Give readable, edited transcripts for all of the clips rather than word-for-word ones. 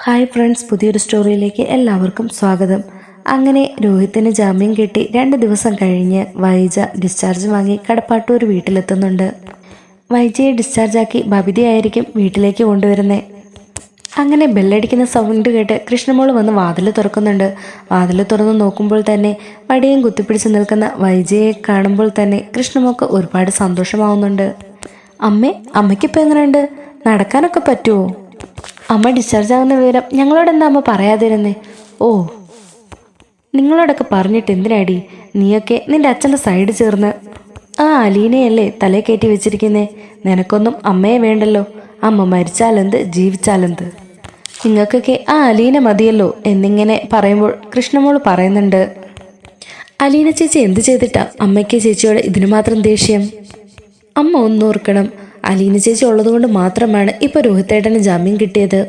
Hi friends, പുതിയൊരു സ്റ്റോറിയിലേക്ക് എല്ലാവർക്കും സ്വാഗതം. അങ്ങനെ രോഹിത്തിന് ജാമ്യം കിട്ടി 2 ദിവസം കഴിഞ്ഞ് വൈജ ഡിസ്ചാർജ് വാങ്ങി കടപ്പാട്ടൂർ വീട്ടിലെത്തുന്നുണ്ട്. വൈജയെ ഡിസ്ചാർജാക്കി ബബിതയായിരിക്കും വീട്ടിലേക്ക് കൊണ്ടുവരുന്നത്. അങ്ങനെ ബെല്ലടിക്കുന്ന സൗണ്ട് കേട്ട് കൃഷ്ണമോള് വന്ന് വാതിൽ തുറക്കുന്നുണ്ട്. വാതിൽ തുറന്ന് നോക്കുമ്പോൾ തന്നെ വടിയും കുത്തിപ്പിടിച്ച് നിൽക്കുന്ന വൈജയെ കാണുമ്പോൾ തന്നെ കൃഷ്ണമോൾക്ക് ഒരുപാട് സന്തോഷമാവുന്നുണ്ട്. അമ്മയ്ക്കിപ്പോൾ എങ്ങനെയുണ്ട്? നടക്കാനൊക്കെ പറ്റുമോ? അമ്മ ഡിസ്ചാർജ് ആകുന്ന വിവരം ഞങ്ങളോടെന്താ അമ്മ പറയാതിരുന്നേ? ഓ, നിങ്ങളോടൊക്കെ പറഞ്ഞിട്ട് എന്തിനാടി? നീയൊക്കെ നിന്റെ അച്ഛൻ്റെ സൈഡ് ചേർന്ന് ആ അലീനയല്ലേ തലേ കയറ്റി വെച്ചിരിക്കുന്നേ. നിനക്കൊന്നും അമ്മയെ വേണ്ടല്ലോ. അമ്മ മരിച്ചാലെന്ത് ജീവിച്ചാലെന്ത്, നിങ്ങൾക്കൊക്കെ ആ അലീന മതിയല്ലോ എന്നിങ്ങനെ പറയുമ്പോൾ കൃഷ്ണമോള് പറയുന്നുണ്ട്, അലീന ചേച്ചി എന്ത് ചെയ്തിട്ടാ അമ്മയ്ക്ക് ചേച്ചിയോട് ഇതിനു മാത്രം ദേഷ്യം? അമ്മ ഒന്നോർക്കണം, അലീന ചേച്ചി ഉള്ളതുകൊണ്ട് മാത്രമാണ് ഇപ്പോൾ രോഹിത്തേട്ടന് ജാമ്യം കിട്ടിയത്.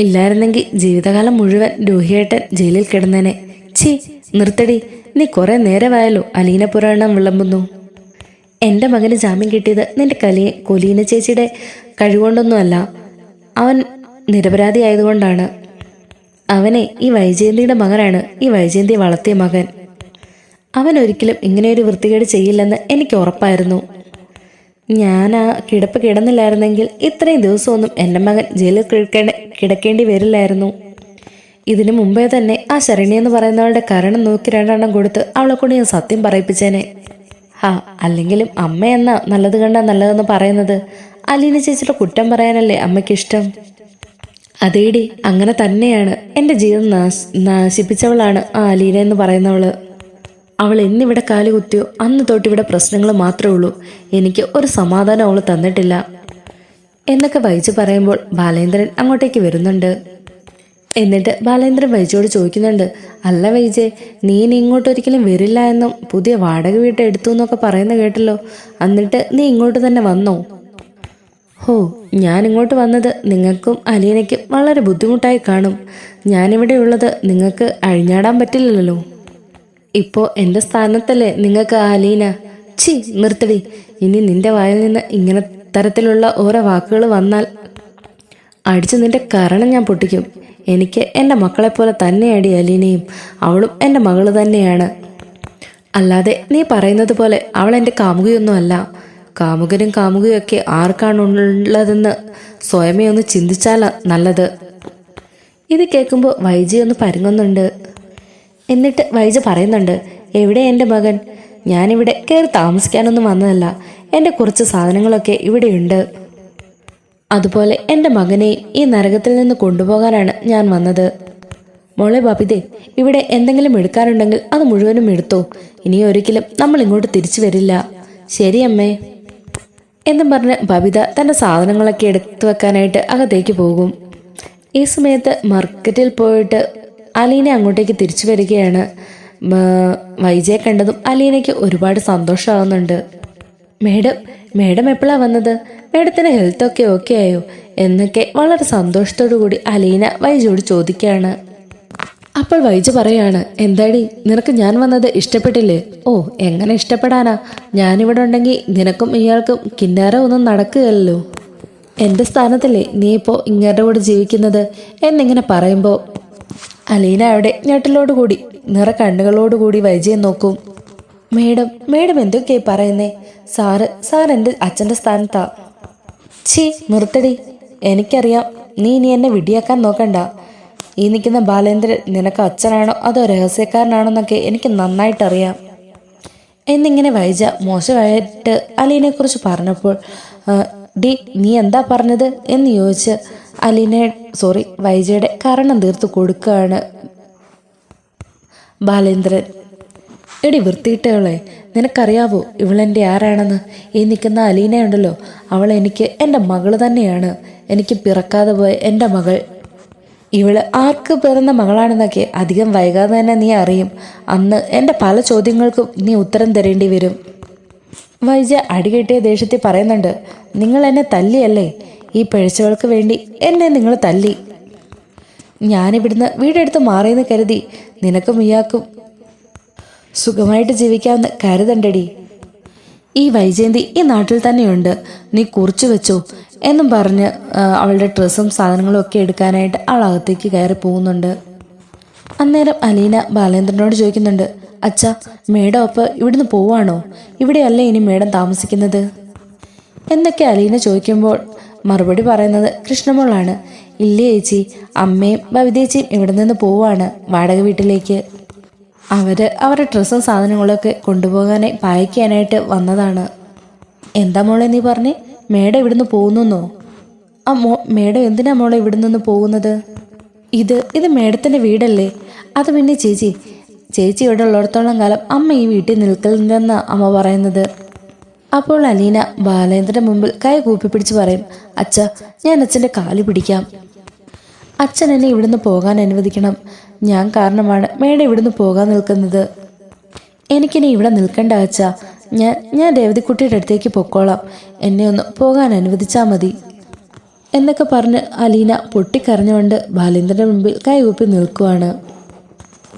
ഇല്ലായിരുന്നെങ്കിൽ ജീവിതകാലം മുഴുവൻ രോഹിയേട്ടൻ ജയിലിൽ കിടന്നേനെ. ഛീ, നിർത്തടി. നീ കുറെ നേരമായല്ലോ അലീന പുരാണം വിളമ്പുന്നു. എൻ്റെ മകന് ജാമ്യം കിട്ടിയത് നിന്റെ കൊലീന ചേച്ചിയുടെ കഴിവുകൊണ്ടൊന്നുമല്ല. അവൻ നിരപരാധി ആയതുകൊണ്ടാണ്. അവനെ ഈ വൈജയന്തിയുടെ മകനാണ്, ഈ വൈജയന്തി വളർത്തിയ മകൻ. അവൻ ഒരിക്കലും ഇങ്ങനെയൊരു വൃത്തികേട് ചെയ്യില്ലെന്ന് എനിക്ക് ഉറപ്പായിരുന്നു. ഞാൻ ആ കിടപ്പ് കിടന്നില്ലായിരുന്നെങ്കിൽ ഇത്രയും ദിവസമൊന്നും എൻ്റെ മകൻ ജയിലിൽ കിടക്കേണ്ടി വരില്ലായിരുന്നു. ഇതിനു മുമ്പേ തന്നെ ആ ശരണി എന്ന് പറയുന്നവളുടെ കാരണം നോക്കി 2 കൊടുത്ത് അവളെ കൊണ്ട് ഞാൻ സത്യം പറയിപ്പിച്ചേനെ. അല്ലെങ്കിലും അമ്മ എന്നാ നല്ലത് കണ്ടാ നല്ലതെന്ന് പറയുന്നത്? അലീന ചേച്ചിയുടെ കുറ്റം പറയാനല്ലേ അമ്മയ്ക്കിഷ്ടം? അതേടി, അങ്ങനെ തന്നെയാണ്. എൻ്റെ ജീവിതം നശിപ്പിച്ചവളാണ് ആ അലീന എന്ന് പറയുന്നവള്. അവൾ എന്നിവിടെ കാല് കുത്തിയോ അന്ന് തൊട്ടിവിടെ പ്രശ്നങ്ങൾ മാത്രമേ ഉള്ളൂ. എനിക്ക് ഒരു സമാധാനം അവൾ തന്നിട്ടില്ല എന്നൊക്കെ വൈജു പറയുമ്പോൾ ബാലേന്ദ്രൻ അങ്ങോട്ടേക്ക് വരുന്നുണ്ട്. എന്നിട്ട് ബാലേന്ദ്രൻ വൈജയോട് ചോദിക്കുന്നുണ്ട്, അല്ല വൈജെ, നീ ഇങ്ങോട്ടൊരിക്കലും വരില്ല എന്നും പുതിയ വാടക വീട്ട് എടുത്തു എന്നൊക്കെ പറയുന്ന കേട്ടല്ലോ. എന്നിട്ട് നീ ഇങ്ങോട്ട് തന്നെ വന്നോ? ഹോ, ഞാൻ ഇങ്ങോട്ട് വന്നത് നിങ്ങൾക്കും അലീനയ്ക്കും വളരെ ബുദ്ധിമുട്ടായി കാണും. ഞാനിവിടെ ഉള്ളത് നിങ്ങൾക്ക് അഴിഞ്ഞാടാൻ പറ്റില്ലല്ലോ. ഇപ്പോൾ എൻ്റെ സ്ഥാനത്തല്ലേ നിങ്ങൾക്ക് ആ അലീന? ഛീ, നിർത്തടി. ഇനി നിന്റെ വായിൽ നിന്ന് ഇങ്ങനെ തരത്തിലുള്ള ഓരോ വാക്കുകൾ വന്നാൽ അടിച്ച് നിന്റെ കരണം ഞാൻ പൊട്ടിക്കും. എനിക്ക് എൻ്റെ മക്കളെപ്പോലെ തന്നെയാടി അലീനയും. അവളും എൻ്റെ മകള് തന്നെയാണ്. അല്ലാതെ നീ പറയുന്നത് പോലെ അവൾ എൻ്റെ കാമുകിയൊന്നുമല്ല. കാമുകനും കാമുകയും ഒക്കെ ആർക്കാണുള്ളതെന്ന് സ്വയമേ ഒന്ന് ചിന്തിച്ചാലാ നല്ലത്. ഇത് കേൾക്കുമ്പോൾ വൈജി ഒന്ന് പരുങ്ങുന്നുണ്ട്. എന്നിട്ട് വൈജ പറയുന്നുണ്ട്, എവിടെ എൻ്റെ മകൻ? ഞാനിവിടെ കയറി താമസിക്കാനൊന്നും വന്നതല്ല. എൻ്റെ കുറച്ച് സാധനങ്ങളൊക്കെ ഇവിടെയുണ്ട്. അതുപോലെ എൻ്റെ മകനെയും ഈ നരകത്തിൽ നിന്ന് കൊണ്ടുപോകാനാണ് ഞാൻ വന്നത്. മോളെ ബബിതേ, ഇവിടെ എന്തെങ്കിലും എടുക്കാനുണ്ടെങ്കിൽ അത് മുഴുവനും എടുത്തോ. ഇനി ഒരിക്കലും നമ്മൾ ഇങ്ങോട്ട് തിരിച്ചു വരില്ല. ശരി അമ്മേ എന്നും പറഞ്ഞ് ബബിത തൻ്റെ സാധനങ്ങളൊക്കെ എടുത്തു വെക്കാനായിട്ട് അകത്തേക്ക് പോകും. ഈ സമയത്ത് മാർക്കറ്റിൽ പോയിട്ട് അലീന അങ്ങോട്ടേക്ക് തിരിച്ചു വരികയാണ്. വൈജയെ കണ്ടതും അലീനയ്ക്ക് ഒരുപാട് സന്തോഷമാവുന്നുണ്ട്. മേഡം എപ്പോഴാണ് വന്നത്? മേഡത്തിന് ഹെൽത്തൊക്കെ ഓക്കെ ആയോ എന്നൊക്കെ വളരെ സന്തോഷത്തോടു കൂടി അലീന വൈജയോട് ചോദിക്കുകയാണ്. അപ്പോൾ വൈജ പറയാണ്, എന്താടി നിനക്ക് ഞാൻ വന്നത് ഇഷ്ടപ്പെട്ടില്ലേ? ഓ, എങ്ങനെ ഇഷ്ടപ്പെടാനാ? ഞാനിവിടെ ഉണ്ടെങ്കിൽ നിനക്കും ഇയാൾക്കും കിന്നാര ഒന്നും നടക്കുകയല്ലോ. എൻ്റെ സ്ഥാനത്തല്ലേ നീ ഇപ്പോൾ ഇങ്ങരുടെ കൂടെ ജീവിക്കുന്നത് എന്നിങ്ങനെ പറയുമ്പോൾ അലീന അവിടെ ഞെട്ടലോടുകൂടി കണ്ണുകളോടുകൂടി വൈജയെ നോക്കും. മേഡം എന്തൊക്കെയായി പറയുന്നേ? സാർ എൻ്റെ അച്ഛൻ്റെ സ്ഥാനത്താ. ഛീ, നിർത്തടി. എനിക്കറിയാം നീ ഇനി എന്നെ വിടിയാക്കാൻ നോക്കണ്ട. ഈ നിൽക്കുന്ന ബാലേന്ദ്രൻ നിനക്ക് അച്ഛനാണോ അതോ രഹസ്യക്കാരനാണോന്നൊക്കെ എനിക്ക് നന്നായിട്ടറിയാം എന്നിങ്ങനെ വൈജ മോശമായിട്ട് അലീനയെക്കുറിച്ച് പറഞ്ഞപ്പോൾ, ഡി നീ എന്താ പറഞ്ഞത് എന്ന് ചോദിച്ച് വൈജയുടെ കാരണം തീർത്ത് കൊടുക്കുകയാണ് ബാലേന്ദ്രൻ. എടി വൃത്തിയിട്ടവളെ, നിനക്കറിയാവോ ഇവളെൻ്റെ ആരാണെന്ന്? ഈ നിൽക്കുന്ന അലീനയുണ്ടല്ലോ, അവൾ എനിക്ക് എൻ്റെ മകള് തന്നെയാണ്. എനിക്ക് പിറക്കാതെ പോയ എൻ്റെ മകൾ. ഇവള് ആർക്ക് പിറന്ന മകളാണെന്നൊക്കെ അധികം വൈകാതെ തന്നെ നീ അറിയും. അന്ന് എൻ്റെ പല ചോദ്യങ്ങൾക്കും നീ ഉത്തരം തരേണ്ടി വരും. വൈജ അടികെട്ടിയ ദേഷ്യത്തിൽ പറയുന്നുണ്ട്, നിങ്ങൾ എന്നെ തല്ലിയല്ലേ? ഈ പിഴച്ചവൾക്ക് വേണ്ടി എന്നെ നിങ്ങൾ തല്ലി. ഞാനിവിടുന്ന് വീടെടുത്ത് മാറിയെന്ന് കരുതി നിനക്കും ഇയാൾക്കും സുഖമായിട്ട് ജീവിക്കാമെന്ന് കരുതണ്ടടി. ഈ വൈജയന്തി ഈ നാട്ടിൽ തന്നെയുണ്ട്. നീ കുറിച്ചു വെച്ചോ. എന്നും പറഞ്ഞ് അവളുടെ ഡ്രസ്സും സാധനങ്ങളും ഒക്കെ എടുക്കാനായിട്ട് അവൾ അകത്തേക്ക് കയറി പോകുന്നുണ്ട്. അന്നേരം അലീന ബാലേന്ദ്രനോട് ചോദിക്കുന്നുണ്ട്, അച്ഛാ, മേഡം അപ്പോൾ ഇവിടുന്ന് പോവാണോ? ഇവിടെയല്ലേ ഇനി മേഡം താമസിക്കുന്നത് എന്നൊക്കെ അലീന ചോദിക്കുമ്പോൾ മറുപടി പറയുന്നത് കൃഷ്ണമോളാണ്. ഇല്ലേ ചേച്ചി, അമ്മയും ബബിതേച്ചിയും ഇവിടെ നിന്ന് പോവാണ് വാടക വീട്ടിലേക്ക്. അവരുടെ ഡ്രസ്സും സാധനങ്ങളൊക്കെ കൊണ്ടുപോകാനായി പായിക്കാനായിട്ട് വന്നതാണ്. എന്താ മോളെ നീ പറഞ്ഞേ? മേഡം ഇവിടുന്ന് പോകുന്നോ? മേഡം എന്തിനാ മോളെ ഇവിടെ നിന്ന് പോകുന്നത്? ഇത് മേഡത്തിൻ്റെ വീടല്ലേ. അത് പിന്നെ ചേച്ചി ഇവിടെ ഉള്ളിടത്തോളം കാലം അമ്മ ഈ വീട്ടിൽ നിൽക്കില്ലെന്നാണ് അമ്മ പറയുന്നത്. അപ്പോൾ അലീന ബാലേന്ദ്രന്റെ മുമ്പിൽ കൈ കൂപ്പി പിടിച്ച് പറയും, അച്ഛ, ഞാൻ അച്ഛൻ്റെ കാല് പിടിക്കാം. അച്ഛൻ എന്നെ ഇവിടുന്ന് പോകാൻ അനുവദിക്കണം. ഞാൻ കാരണമാണ് മേഡം ഇവിടുന്ന് പോകാൻ നിൽക്കുന്നത്. എനിക്കിനി ഇവിടെ നിൽക്കണ്ട അച്ഛ. ഞാൻ രേവതിക്കുട്ടിയുടെ അടുത്തേക്ക് പൊക്കോളാം. എന്നെ ഒന്ന് പോകാൻ അനുവദിച്ചാൽ മതി എന്നൊക്കെ പറഞ്ഞ് അലീന പൊട്ടിക്കരഞ്ഞുകൊണ്ട് ബാലേന്ദ്രന്റെ മുമ്പിൽ കൈകൂപ്പി നിൽക്കുവാണ്.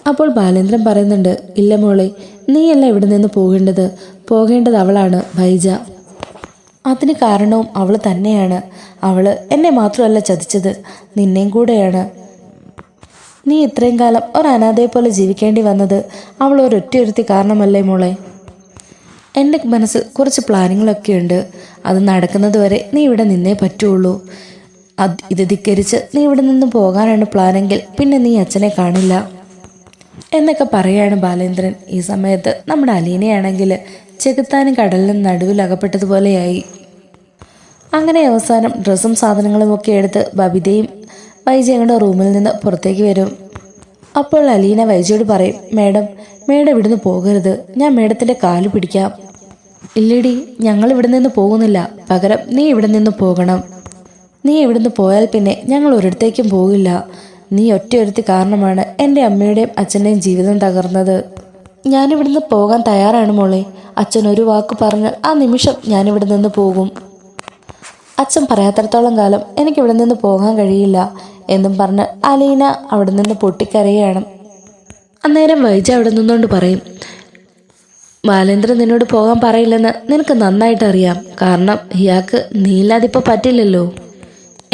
അപ്പോൾ ബാലേന്ദ്രൻ പറയുന്നുണ്ട്, ഇല്ല മോളെ, നീയല്ല ഇവിടെ നിന്ന് പോകേണ്ടത് അവളാണ് വൈജ. അതിന് കാരണവും അവൾ തന്നെയാണ്. അവൾ എന്നെ മാത്രമല്ല ചതിച്ചത്, നിന്നെയും കൂടെയാണ്. നീ ഇത്രയും കാലം ഒരു അനാഥയെ പോലെ ജീവിക്കേണ്ടി വന്നത് അവൾ ഒരൊറ്റയൊരുത്തി കാരണമല്ലേ മോളെ? എൻ്റെ മനസ്സിൽ കുറച്ച് പ്ലാനിങ്ങളൊക്കെ ഉണ്ട്. അത് നടക്കുന്നത് വരെ നീ ഇവിടെ നിന്നേ പറ്റുള്ളൂ. ഇത് ധിക്കരിച്ച് നീ ഇവിടെ നിന്ന് പോകാനാണ് പ്ലാനെങ്കിൽ പിന്നെ നീ അച്ഛനെ കാണില്ല എന്നൊക്കെ പറയാണ് ബാലേന്ദ്രൻ. ഈ സമയത്ത് നമ്മുടെ അലീനയാണെങ്കിൽ ചെകുത്താനും കടലിനും നടുവിൽ അകപ്പെട്ടതുപോലെയായി. അങ്ങനെ അവസാനം ഡ്രസ്സും സാധനങ്ങളും ഒക്കെ എടുത്ത് ബബിതയും വൈജയുടെ റൂമിൽ നിന്ന് പുറത്തേക്ക് വരും. അപ്പോൾ അലീന വൈജയോട് പറയും, മേഡം ഇവിടുന്ന് പോകരുത്. ഞാൻ മേഡത്തിൻ്റെ കാല് പിടിക്കാം. ഇല്ലേടി, ഞങ്ങൾ ഇവിടെ നിന്ന് പോകുന്നില്ല. പകരം നീ ഇവിടെ നിന്ന് പോകണം. നീ ഇവിടുന്ന് പോയാൽ പിന്നെ ഞങ്ങൾ ഒരിടത്തേക്കും പോകില്ല. നീ ഒറ്റയൊരുത്തി കാരണമാണ് എൻ്റെ അമ്മയുടെയും അച്ഛൻ്റെയും ജീവിതം തകർന്നത്. ഞാനിവിടുന്ന് പോകാൻ തയ്യാറാണ് മോളെ. അച്ഛൻ ഒരു വാക്ക് പറഞ്ഞാൽ ആ നിമിഷം ഞാനിവിടെ നിന്ന് പോകും. അച്ഛൻ പറയാത്തടത്തോളം കാലം എനിക്കിവിടെ നിന്ന് പോകാൻ കഴിയില്ല എന്നും പറഞ്ഞ് അലീന അവിടെ നിന്ന് പൊട്ടിക്കരയാണ്. അന്നേരം വൈജ അവിടെ നിന്നുകൊണ്ട് പറയും, ബാലേന്ദ്രൻ നിന്നോട് പോകാൻ പറയില്ലെന്ന് നിനക്ക് നന്നായിട്ട് അറിയാം. കാരണം ഇയാൾക്ക് നീയില്ലാതിപ്പോൾ പറ്റില്ലല്ലോ.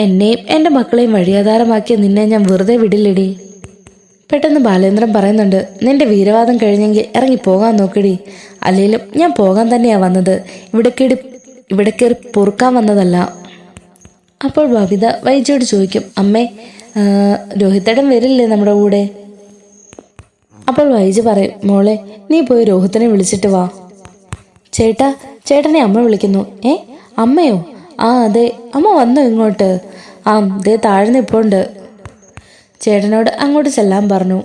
എന്നെയും എൻ്റെ മക്കളെയും വഴിയാധാരമാക്കിയ നിന്നെ ഞാൻ വെറുതെ വിടില്ലടി. പെട്ടെന്ന് ബാലേന്ദ്രൻ പറയുന്നുണ്ട്, നിന്റെ വീരവാദം കഴിഞ്ഞെങ്കിൽ ഇറങ്ങി പോകാൻ നോക്കടി. അല്ലെങ്കിലും ഞാൻ പോകാൻ തന്നെയാണ് വന്നത്. ഇവിടെ കയറി പൊറുക്കാൻ വന്നതല്ല. അപ്പോൾ ബബിത വൈജയോട് ചോദിക്കും, അമ്മേ, രോഹിത്തേട്ടൻ വരില്ലേ നമ്മുടെ കൂടെ? അപ്പോൾ വൈജ പറയും, മോളെ, നീ പോയി രോഹിത്തിനെ വിളിച്ചിട്ട് വാ. ചേട്ടനെ അമ്മ വിളിക്കുന്നു. അമ്മയോ? ആ അതെ, അമ്മ വന്നോ ഇങ്ങോട്ട്? ദേ താഴ്ന്ന് ഇപ്പോൾ ഉണ്ട്. ചേട്ടനോട് അങ്ങോട്ട് ചെല്ലാൻ പറഞ്ഞു.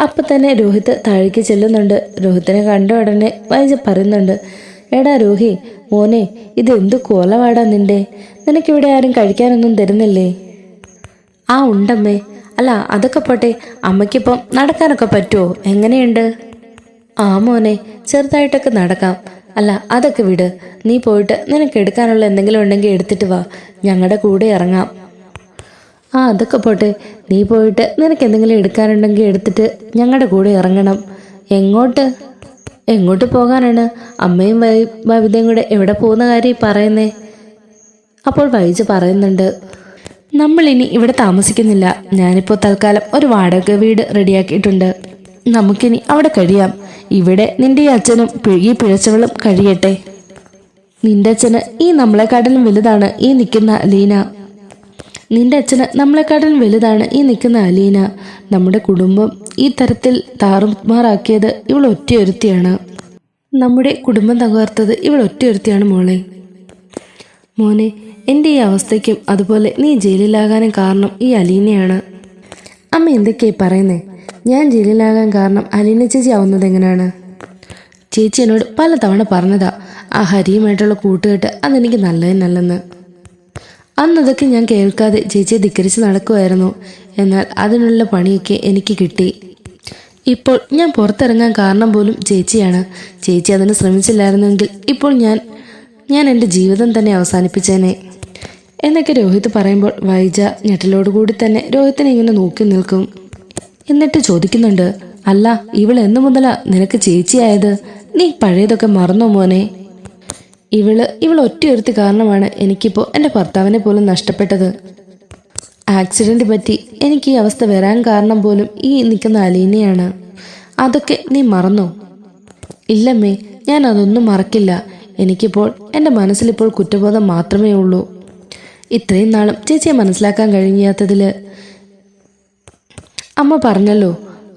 അപ്പം തന്നെ രോഹിത്ത് താഴേക്ക് ചെല്ലുന്നുണ്ട്. രോഹിത്തിനെ കണ്ട ഉടനെ വൈജ പറയുന്നുണ്ട്, എടാ രോഹി മോനെ, ഇതെന്ത് കോലവാടാ നിനക്കിവിടെ ആരും കഴിക്കാനൊന്നും തരുന്നില്ലേ? ഉണ്ടമ്മേ. അല്ല അതൊക്കെ പോട്ടെ, അമ്മയ്ക്കിപ്പം നടക്കാനൊക്കെ പറ്റുമോ? എങ്ങനെയുണ്ട്? മോനെ, ചെറുതായിട്ടൊക്കെ നടക്കാം. അല്ല അതൊക്കെ വിട്. നീ പോയിട്ട് നിനക്ക് എടുക്കാനുള്ള എന്തെങ്കിലും ഉണ്ടെങ്കിൽ എടുത്തിട്ട് വാ, ഞങ്ങളുടെ കൂടെ ഇറങ്ങാം. അതൊക്കെ പോട്ടെ, നീ പോയിട്ട് നിനക്ക് എന്തെങ്കിലും എടുക്കാനുണ്ടെങ്കിൽ എടുത്തിട്ട് ഞങ്ങളുടെ കൂടെ ഇറങ്ങണം. എങ്ങോട്ട് പോകാനാണ്? അമ്മയും ബബിതയും കൂടെ എവിടെ പോകുന്ന കാര്യം പറയുന്നേ? അപ്പോൾ വൈജ പറയുന്നുണ്ട്, നമ്മളിനി ഇവിടെ താമസിക്കുന്നില്ല. ഞാനിപ്പോൾ തൽക്കാലം ഒരു വാടക വീട് റെഡിയാക്കിയിട്ടുണ്ട്. നമുക്കിനി അവിടെ കഴിയാം. ഇവിടെ നിന്റെ അച്ഛനും ഈ പിഴച്ചവളും കഴിയട്ടെ. നിന്റെ അച്ഛന് ഈ നമ്മളെക്കാട്ടിലും വലുതാണ് ഈ നിൽക്കുന്ന അലീന. നമ്മുടെ കുടുംബം ഈ തരത്തിൽ താറുമാറാക്കിയത് ഇവൾ ഒറ്റയൊരുത്തിയാണ്. നമ്മുടെ കുടുംബം തകർത്തത് ഇവൾ ഒറ്റയൊരുത്തിയാണ് മോളെ. മോനെ, എൻ്റെ ഈ അവസ്ഥയ്ക്കും അതുപോലെ നീ ജയിലിലാകാനും കാരണം ഈ അലീനയാണ്. അമ്മ എന്തൊക്കെയായി പറയുന്നേ? ഞാൻ ജയിലിലാകാൻ കാരണം അലീന ചേച്ചി ആവുന്നത് എങ്ങനെയാണ്? ചേച്ചി എന്നോട് പലതവണ പറഞ്ഞതാ ആ ഹരിയുമായിട്ടുള്ള കൂട്ടുകെട്ട് അതെനിക്ക് നല്ലതെന്നല്ലെന്ന്. അന്നതൊക്കെ ഞാൻ കേൾക്കാതെ ചേച്ചിയെ ധിക്കരിച്ച് നടക്കുമായിരുന്നു. എന്നാൽ അതിനുള്ള പണിയൊക്കെ എനിക്ക് കിട്ടി. ഇപ്പോൾ ഞാൻ പുറത്തിറങ്ങാൻ കാരണം പോലും ചേച്ചിയാണ്. ചേച്ചി അതിന് ശ്രമിച്ചില്ലായിരുന്നെങ്കിൽ ഇപ്പോൾ ഞാൻ എൻ്റെ ജീവിതം തന്നെ അവസാനിപ്പിച്ചേനെ എന്നൊക്കെ രോഹിത് പറയുമ്പോൾ വൈജ ഞെട്ടലോടുകൂടി തന്നെ രോഹിത്തിനെ ഇങ്ങനെ നോക്കി നിൽക്കും. എന്നിട്ട് ചോദിക്കുന്നുണ്ട്, അല്ല ഇവൾ എന്നു മുതലാ നിനക്ക് ചേച്ചിയായത്? നീ പഴയതൊക്കെ മറന്നോ മോനെ? ഇവൾ ഒറ്റയൊരുത്തി കാരണമാണ് എനിക്കിപ്പോൾ എൻ്റെ ഭർത്താവിനെ പോലും നഷ്ടപ്പെട്ടത്. ആക്സിഡന്റ് പറ്റി എനിക്ക് ഈ അവസ്ഥ വരാൻ കാരണം പോലും ഈ നിൽക്കുന്ന അലീനയാണ്. അതൊക്കെ നീ മറന്നോ? ഇല്ലമ്മേ, ഞാൻ അതൊന്നും മറക്കില്ല. എനിക്കിപ്പോൾ എൻ്റെ മനസ്സിലിപ്പോൾ കുറ്റബോധം മാത്രമേ ഉള്ളൂ. ഇത്രയും നാളും ചേച്ചിയെ മനസ്സിലാക്കാൻ കഴിഞ്ഞാത്തതിൽ അമ്മ പറഞ്ഞല്ലോ,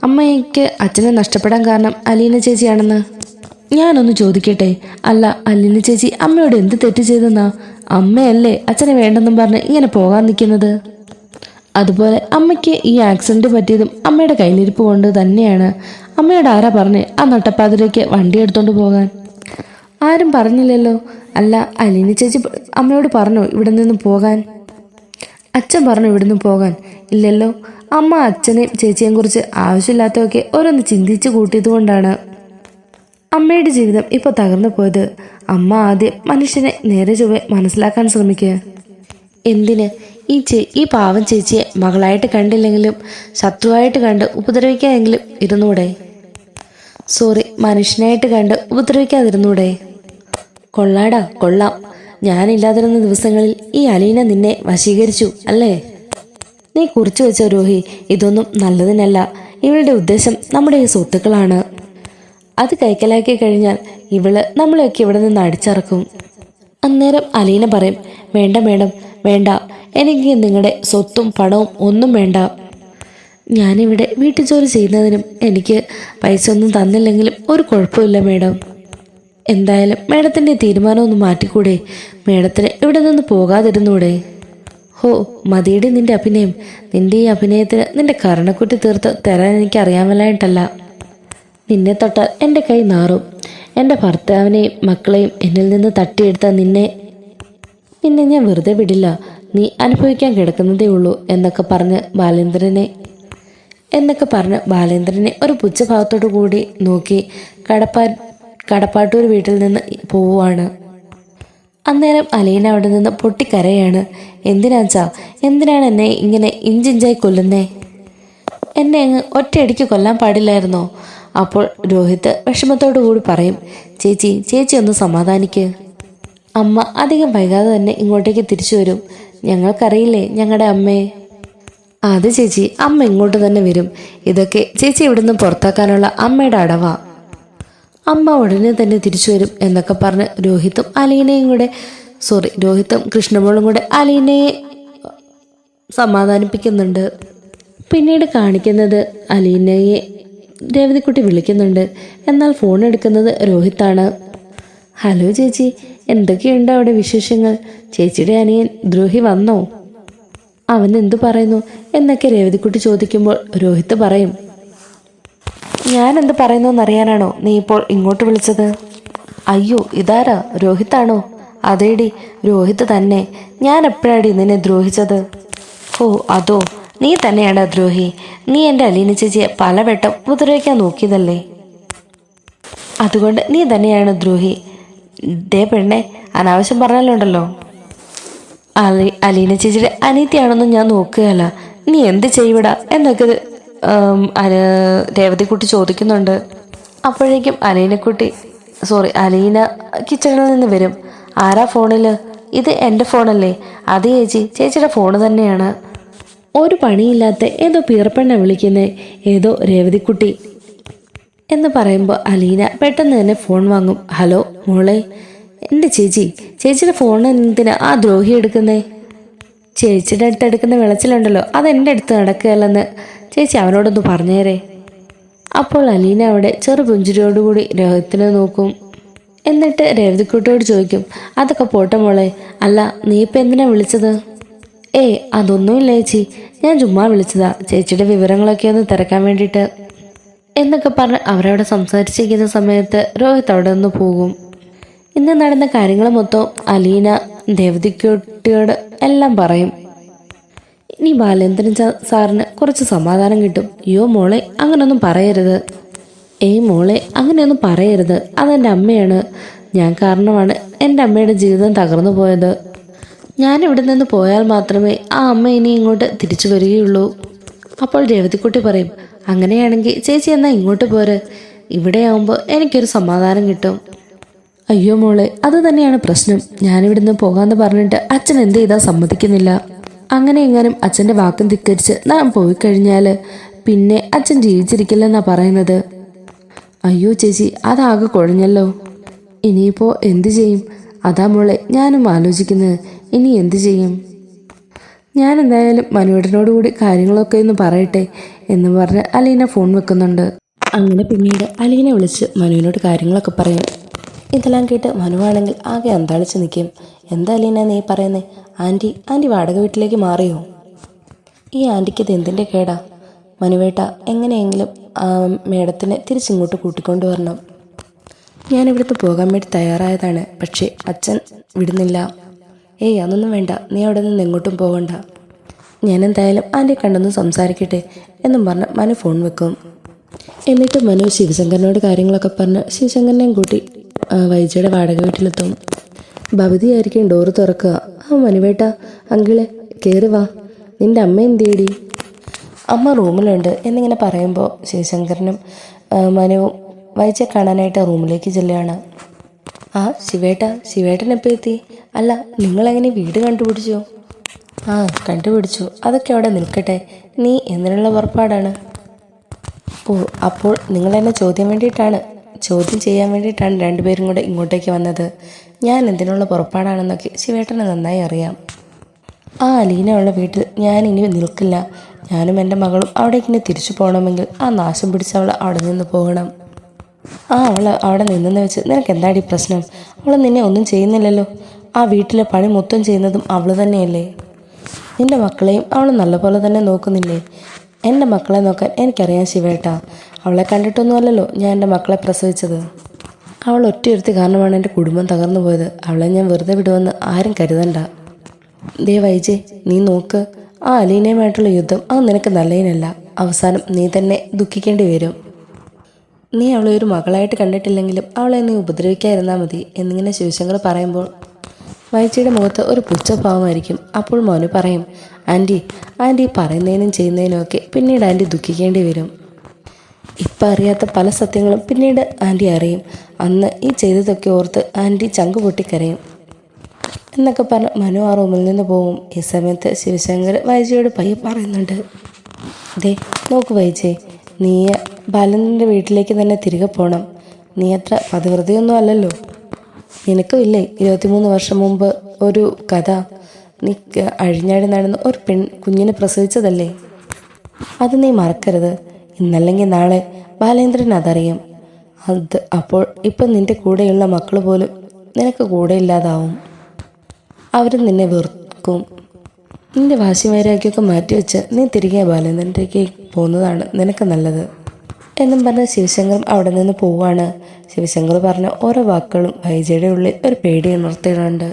അമ്മയ്ക്ക് അച്ഛനെ നഷ്ടപ്പെടാൻ കാരണം അലീന ചേച്ചിയാണെന്ന്. ഞാനൊന്ന് ചോദിക്കട്ടെ, അല്ല അലീന ചേച്ചി അമ്മയോട് എന്ത് തെറ്റ് ചെയ്തെന്നാ അമ്മയല്ലേ അച്ഛനെ വേണ്ടെന്നും പറഞ്ഞ് ഇങ്ങനെ പോകാൻ നിൽക്കുന്നത്? അതുപോലെ അമ്മയ്ക്ക് ഈ ആക്സിഡന്റ് പറ്റിയതും അമ്മയുടെ കയ്യിലിരിപ്പ് കൊണ്ട് തന്നെയാണ്. അമ്മയോട് ആരാ പറഞ്ഞേ ആ നട്ടപ്പാതിരേക്ക് വണ്ടി എടുത്തോണ്ട് പോകാൻ? ആരും പറഞ്ഞില്ലല്ലോ. അല്ല അലീന ചേച്ചി അമ്മയോട് പറഞ്ഞോ ഇവിടെ നിന്ന് പോകാൻ? അച്ഛൻ പറഞ്ഞു ഇവിടുന്ന് പോകാൻ? ഇല്ലല്ലോ. അമ്മ അച്ഛനെയും ചേച്ചിയെയും കുറിച്ച് ആവശ്യമില്ലാത്തതൊക്കെ ഓരോന്ന് ചിന്തിച്ചു കൂട്ടിയത് കൊണ്ടാണ് അമ്മയുടെ ജീവിതം ഇപ്പോൾ തകർന്നു പോയത്. അമ്മ ആദ്യം മനുഷ്യനെ നേരെ ചൊവ്വെ മനസ്സിലാക്കാൻ ശ്രമിക്കുക. എന്തിന് ഈ പാവം ചേച്ചിയെ മകളായിട്ട് കണ്ടില്ലെങ്കിലും ശത്രുവായിട്ട് കണ്ട് ഉപദ്രവിക്കാതെങ്കിലും ഇരുന്നൂടെ? സോറി, മനുഷ്യനായിട്ട് കണ്ട് ഉപദ്രവിക്കാതിരുന്നൂടെ? കൊള്ളാടാ കൊള്ളാം. ഞാനില്ലാതിരുന്ന ദിവസങ്ങളിൽ ഈ അലീന നിന്നെ വശീകരിച്ചു അല്ലേ? നീ കുറിച്ചു വെച്ചോ രോഹി, ഇതൊന്നും നല്ലതിനല്ല. ഇവളുടെ ഉദ്ദേശം നമ്മുടെ ഈ സ്വത്തുക്കളാണ്. അത് കൈക്കലാക്കി കഴിഞ്ഞാൽ ഇവള് നമ്മളെയൊക്കെ ഇവിടെ നിന്ന് അടിച്ചിറക്കും. അന്നേരം അലീന പറയും, വേണ്ട മേഡം വേണ്ട, എനിക്ക് നിങ്ങളുടെ സ്വത്തും പണവും ഒന്നും വേണ്ട. ഞാനിവിടെ വീട്ടുജോലി ചെയ്യുന്നതിനും എനിക്ക് പൈസ ഒന്നും തന്നില്ലെങ്കിലും ഒരു കുഴപ്പമില്ല മേഡം. എന്തായാലും മേഡത്തിൻ്റെ തീരുമാനം ഒന്ന് മാറ്റിക്കൂടെ? മേഡത്തിന് ഇവിടെ നിന്ന് പോകാതിരുന്നൂടെ? ഹോ മതിയുടെ നിന്റെ അഭിനയം. നിന്റെ ഈ അഭിനയത്തിന് നിന്റെ കരണക്കുറ്റി തീർത്ത് തരാൻ എനിക്ക് അറിയാമല്ലായിട്ടല്ല. നിന്നെ തൊട്ടാൽ എൻ്റെ കൈ നാറും. എൻ്റെ ഭർത്താവിനെയും മക്കളെയും എന്നിൽ നിന്ന് തട്ടിയെടുത്ത നിന്നെ ഞാൻ വെറുതെ വിടില്ല. നീ അനുഭവിക്കാൻ കിടക്കുന്നതേ ഉള്ളൂ എന്നൊക്കെ പറഞ്ഞ് ബാലേന്ദ്രനെ ഒരു പുച്ഛഭാവത്തോടു കൂടി നോക്കി കടപ്പാട്ടൂർ വീട്ടിൽ നിന്ന് പോവുകയാണ്. അന്നേരം അലീന അവിടെ നിന്ന് പൊട്ടിക്കരയാണ്. എന്തിനാണ് എന്നെ ഇങ്ങനെ ഇഞ്ചിഞ്ചായി കൊല്ലുന്നേ? എന്നെ അങ്ങ് ഒറ്റയടിക്ക് കൊല്ലാൻ പാടില്ലായിരുന്നോ? അപ്പോൾ രോഹിത് വിഷമത്തോടു കൂടി പറയും, ചേച്ചി ഒന്ന് സമാധാനിക്ക്. അമ്മ അധികം വൈകാതെ തന്നെ ഇങ്ങോട്ടേക്ക് തിരിച്ചു വരും. ഞങ്ങൾക്കറിയില്ലേ ഞങ്ങളുടെ അമ്മയെ? അത് ചേച്ചി, അമ്മ ഇങ്ങോട്ട് തന്നെ വരും. ഇതൊക്കെ ചേച്ചി ഇവിടുന്ന് പുറത്താക്കാനുള്ള അമ്മയുടെ അടവാ. അമ്മ ഉടനെ തന്നെ തിരിച്ചു വരും എന്നൊക്കെ പറഞ്ഞ് രോഹിത്തും കൃഷ്ണമോളും കൂടെ അലീനയെ സമാധാനിപ്പിക്കുന്നുണ്ട്. പിന്നീട് കാണിക്കുന്നത് അലീനയെ രേവതിക്കുട്ടി വിളിക്കുന്നുണ്ട്. എന്നാൽ ഫോൺ എടുക്കുന്നത് രോഹിത്താണ്. ഹലോ ചേച്ചി, എന്തൊക്കെയുണ്ട് അവിടെ വിശേഷങ്ങൾ? ചേച്ചിയുടെ അനിയൻ ദ്രോഹി വന്നോ? അവൻ എന്തു പറയുന്നു എന്നൊക്കെ രേവതിക്കുട്ടി ചോദിക്കുമ്പോൾ രോഹിത്ത് പറയും, ഞാൻ എന്ത് പറയുന്നു എന്നറിയാനാണോ നീ ഇപ്പോൾ ഇങ്ങോട്ട് വിളിച്ചത്? അയ്യോ ഇതാരാ, രോഹിത്താണോ? അതേടി, രോഹിത്ത് തന്നെ. ഞാൻ എപ്പോഴാടി നിന്നെ ദ്രോഹിച്ചത്? ഓ അതോ, നീ തന്നെയാണ് ദ്രോഹി. നീ എൻ്റെ അലീന ചേച്ചിയെ പലവട്ടം ഉപദ്രവിക്കാൻ നോക്കിയതല്ലേ? അതുകൊണ്ട് നീ തന്നെയാണ് ദ്രോഹി. ദേ പെണ്ണെ, അനാവശ്യം പറഞ്ഞല്ലുണ്ടല്ലോ. അലീന ചേച്ചിയുടെ അനീതിയാണെന്നും ഞാൻ നോക്കുകയല്ല. നീ എന്ത് ചെയ്യൂടാ എന്നൊക്കെ രേവതിക്കുട്ടി ചോദിക്കുന്നുണ്ട്. അപ്പോഴേക്കും അലീന കിച്ചണിൽ നിന്ന് വരും. ആരാ ഫോണിൽ? ഇത് എൻ്റെ ഫോണല്ലേ? അത് ചേച്ചിയുടെ ഫോണ് തന്നെയാണ്. ഒരു പണിയില്ലാത്ത ഏതോ പീറപ്പെണ്ണ വിളിക്കുന്നേ, ഏതോ രേവതിക്കുട്ടി എന്ന് പറയുമ്പോൾ അലീന പെട്ടെന്ന് തന്നെ ഫോൺ വാങ്ങും. ഹലോ മോളെ, എൻ്റെ ചേച്ചിയുടെ ഫോൺ എന്തിനാ ആ ദ്രോഹി എടുക്കുന്നേ? ചേച്ചിയുടെ അടുത്ത് എടുക്കുന്ന വിളച്ചിലുണ്ടല്ലോ, അതെൻ്റെ അടുത്ത് നടക്കുകയല്ലെന്ന് ചേച്ചി അവനോടൊന്ന് പറഞ്ഞേരെ. അപ്പോൾ അലീന അവിടെ ചെറുപുഞ്ചിരിയോടുകൂടി രോഹിത്തിനെ നോക്കും. എന്നിട്ട് രേവതിക്കുട്ടിയോട് ചോദിക്കും, അതൊക്കെ പോട്ടെ മോളെ, അല്ല നീ ഇപ്പം എന്തിനാ വിളിച്ചത്? അതൊന്നുമില്ല ചേച്ചി, ഞാൻ ചുമ്മാ വിളിച്ചതാ, ചേച്ചിയുടെ വിവരങ്ങളൊക്കെ ഒന്ന് തിരക്കാൻ വേണ്ടിയിട്ട് എന്നൊക്കെ പറഞ്ഞ് അവരവിടെ സംസാരിച്ചിരിക്കുന്ന സമയത്ത് രോഹിത് അവിടെ നിന്ന് പോകും. ഇന്ന് നടന്ന കാര്യങ്ങൾ മൊത്തം അലീന രേവതിക്കുട്ടിയോട് എല്ലാം പറയും. ഇനി ബാലേന്ദ്രൻ സാറിന് കുറച്ച് സമാധാനം കിട്ടും. അയ്യോ മോളെ, അങ്ങനെയൊന്നും പറയരുത്. മോളെ, അങ്ങനെയൊന്നും പറയരുത്. അതെൻ്റെ അമ്മയാണ്. ഞാൻ കാരണമാണ് എൻ്റെ അമ്മയുടെ ജീവിതം തകർന്നു പോയത്. ഞാനിവിടെ നിന്ന് പോയാൽ മാത്രമേ ആ അമ്മ ഇനി ഇങ്ങോട്ട് തിരിച്ചു വരികയുള്ളൂ. അപ്പോൾ രേവതിക്കുട്ടി പറയും, അങ്ങനെയാണെങ്കിൽ ചേച്ചി എന്നാൽ ഇങ്ങോട്ട് പോര്. ഇവിടെ ആവുമ്പോൾ എനിക്കൊരു സമാധാനം കിട്ടും. അയ്യോ മോളെ, അത് തന്നെയാണ് പ്രശ്നം. ഞാനിവിടുന്ന് പോകാമെന്ന് പറഞ്ഞിട്ട് അച്ഛൻ എന്ത് ചെയ്താൽ സമ്മതിക്കുന്നില്ല. അങ്ങനെ എങ്ങാനും അച്ഛൻ്റെ വാക്കും ധിക്കരിച്ച് ഞാൻ പോയി കഴിഞ്ഞാൽ പിന്നെ അച്ഛൻ ജീവിച്ചിരിക്കില്ലെന്നാ പറയുന്നത്. അയ്യോ ചേച്ചി, അതാകെ കുഴഞ്ഞല്ലോ. ഇനിയിപ്പോൾ എന്തു ചെയ്യും? അതാ മോളെ ഞാനും ആലോചിക്കുന്നത്. ഇനി എന്തു ചെയ്യും? ഞാൻ എന്തായാലും മനുവേട്ടനോട് കൂടി കാര്യങ്ങളൊക്കെ ഒന്ന് പറയട്ടെ എന്ന് പറഞ്ഞ് അലീന ഫോൺ വെക്കുന്നുണ്ട്. അങ്ങനെ പിന്നീട് അലീനെ വിളിച്ച് മനുവിനോട് കാര്യങ്ങളൊക്കെ പറയും. ഇതെല്ലാം കേട്ട് മനുവാണെങ്കിൽ ആകെ അന്താളിച്ച് നിൽക്കും. എന്താ അലീന നീ പറയുന്നേ? ആൻറ്റി വാടക വീട്ടിലേക്ക് മാറിയോ? ഈ ആൻറ്റിക്ക് ഇത് എന്തിൻ്റെ കേടാ? മനുവേട്ട, എങ്ങനെയെങ്കിലും മേഡത്തിനെ തിരിച്ചിങ്ങോട്ട് കൂട്ടിക്കൊണ്ടുവരണം. ഞാനിവിടുത്തെ പോകാൻ വേണ്ടി തയ്യാറായതാണ്, പക്ഷേ അച്ഛൻ വിടുന്നില്ല. ഏയ് അതൊന്നും വേണ്ട, നീ അവിടെ നിന്ന് എങ്ങോട്ടും പോകണ്ട. ഞാനെന്തായാലും ആൻറ്റിയെ കണ്ടൊന്ന് സംസാരിക്കട്ടെ എന്നും പറഞ്ഞ് മനു ഫോൺ വെക്കും. എന്നിട്ട് മനു ശിവശങ്കരനോട് കാര്യങ്ങളൊക്കെ പറഞ്ഞ് ശിവശങ്കരനെയും കൂട്ടി വൈജയുടെ വാടക വീട്ടിലെത്തും. ഭവതിയായിരിക്കും ഡോറ് തുറക്കുക. മനുവേട്ട, അങ്കിളെ കയറി വാ, നിൻ്റെ അമ്മ എന്തേടി? അമ്മ റൂമിലുണ്ട് എന്നിങ്ങനെ പറയുമ്പോൾ ശിവശങ്കരനും മനുവും വൈജയെ കാണാനായിട്ട് റൂമിലേക്ക് ചെല്ലുകയാണ്. ശിവേട്ടൻ എപ്പോൾ എത്തി? അല്ല, നിങ്ങളെങ്ങനെ വീട് കണ്ടുപിടിച്ചോ? കണ്ടുപിടിച്ചു. അതൊക്കെ അവിടെ നിൽക്കട്ടെ. നീ എന്തിനുള്ള പുറപ്പാടാണ്? അപ്പോൾ നിങ്ങളെന്നെ ചോദ്യം ചെയ്യാൻ വേണ്ടിയിട്ടാണ് രണ്ടുപേരും കൂടെ ഇങ്ങോട്ടേക്ക് വന്നത്. ഞാൻ എന്തിനുള്ള പുറപ്പാടാണെന്നൊക്കെ ശിവേട്ടന് നന്നായി അറിയാം. അലീനയുള്ള വീട്ടിൽ ഞാൻ ഇനി നിൽക്കില്ല. ഞാനും എൻ്റെ മകളും അവിടേക്ക് ഇനി തിരിച്ചു പോകണമെങ്കിൽ നാശം പിടിച്ചവൾ അവിടെ നിന്ന് പോകണം. അവൾ അവിടെ നിന്നെന്ന് വെച്ച് നിനക്ക് എന്താടി പ്രശ്നം? അവൾ നിന്നെ ഒന്നും ചെയ്യുന്നില്ലല്ലോ. ആ വീട്ടിലെ പണി മൊത്തം ചെയ്യുന്നതും അവൾ തന്നെയല്ലേ. നിൻ്റെ മക്കളെയും അവൾ നല്ലപോലെ തന്നെ നോക്കുന്നില്ലേ? എൻ്റെ മക്കളെ നോക്കാൻ എനിക്കറിയാം ശിവേട്ട. അവളെ കണ്ടിട്ടൊന്നുമല്ലല്ലോ ഞാൻ എൻ്റെ മക്കളെ പ്രസവിച്ചത്. അവൾ ഒറ്റയൊരുത്തി കാരണമാണ് എൻ്റെ കുടുംബം തകർന്നു പോയത്. അവളെ ഞാൻ വെറുതെ വിടുമെന്ന് ആരും കരുതണ്ട. ദേ വൈജെ, നീ നോക്ക്, അലീനയുമായിട്ടുള്ള യുദ്ധം അത് നിനക്ക് നല്ലതിനല്ല. അവസാനം നീ തന്നെ ദുഃഖിക്കേണ്ടി വരും. നീ അവളെ ഒരു മകളായിട്ട് കണ്ടിട്ടില്ലെങ്കിലും അവളെ നീ ഉപദ്രവിക്കാതിരുന്നാൽ മതി എന്നിങ്ങനെ ശിവശങ്കർ പറയുമ്പോൾ വൈജയുടെ മുഖത്ത് ഒരു പുച്ഛഭാവമായിരിക്കും. അപ്പോൾ മോനു പറയും, ആൻറ്റി പറയുന്നതിനും ചെയ്യുന്നതിനും ഒക്കെ പിന്നീട് ആൻറ്റി ദുഃഖിക്കേണ്ടി വരും. ഇപ്പം അറിയാത്ത പല സത്യങ്ങളും പിന്നീട് ആൻറ്റി അറിയും. അന്ന് ഈ ചെയ്തതൊക്കെ ഓർത്ത് ആൻറ്റി ചങ്ക് പൊട്ടിക്കരയും എന്നൊക്കെ പറഞ്ഞ് മനു ആ റൂമിൽ നിന്ന് പോവും. ഈ സമയത്ത് ശിവശങ്കർ വൈജയോട് പയ്യെ പറയുന്നുണ്ട്, ദേ നോക്ക് വൈജയ്, നീ ബാലൻ്റെ വീട്ടിലേക്ക് തന്നെ തിരികെ പോകണം. നീ അത്ര പതിവൃതിയൊന്നും അല്ലല്ലോ. നിനക്കും ഇല്ലേ 23 വർഷം മുമ്പ് ഒരു കഥ? നീ അഴിഞ്ഞാടി നടന്ന് ഒരു കുഞ്ഞിനെ പ്രസവിച്ചതല്ലേ? അത് നീ മറക്കരുത്. ഇന്നല്ലെങ്കിൽ നാളെ ബാലേന്ദ്രൻ അതറിയും. അപ്പോൾ ഇപ്പം നിൻ്റെ കൂടെയുള്ള മക്കൾ പോലും നിനക്ക് കൂടെ ഇല്ലാതാവും. അവരും നിന്നെ വെറുക്കും. നിൻ്റെ വാശിമേരാക്കിയൊക്കെ മാറ്റിവെച്ച് നീ തിരികെ ബാലേന്ദ്രൻ്റെക്ക് പോകുന്നതാണ് നിനക്ക് നല്ലത് എന്നും പറഞ്ഞ് ശിവശങ്കറും അവിടെ നിന്ന് പോവുകയാണ്. ശിവശങ്കർ പറഞ്ഞ ഓരോ വാക്കുകളും വൈജയുടെ ഉള്ളിൽ ഒരു പേടി ഉണർത്തിയിട്ടുണ്ട്.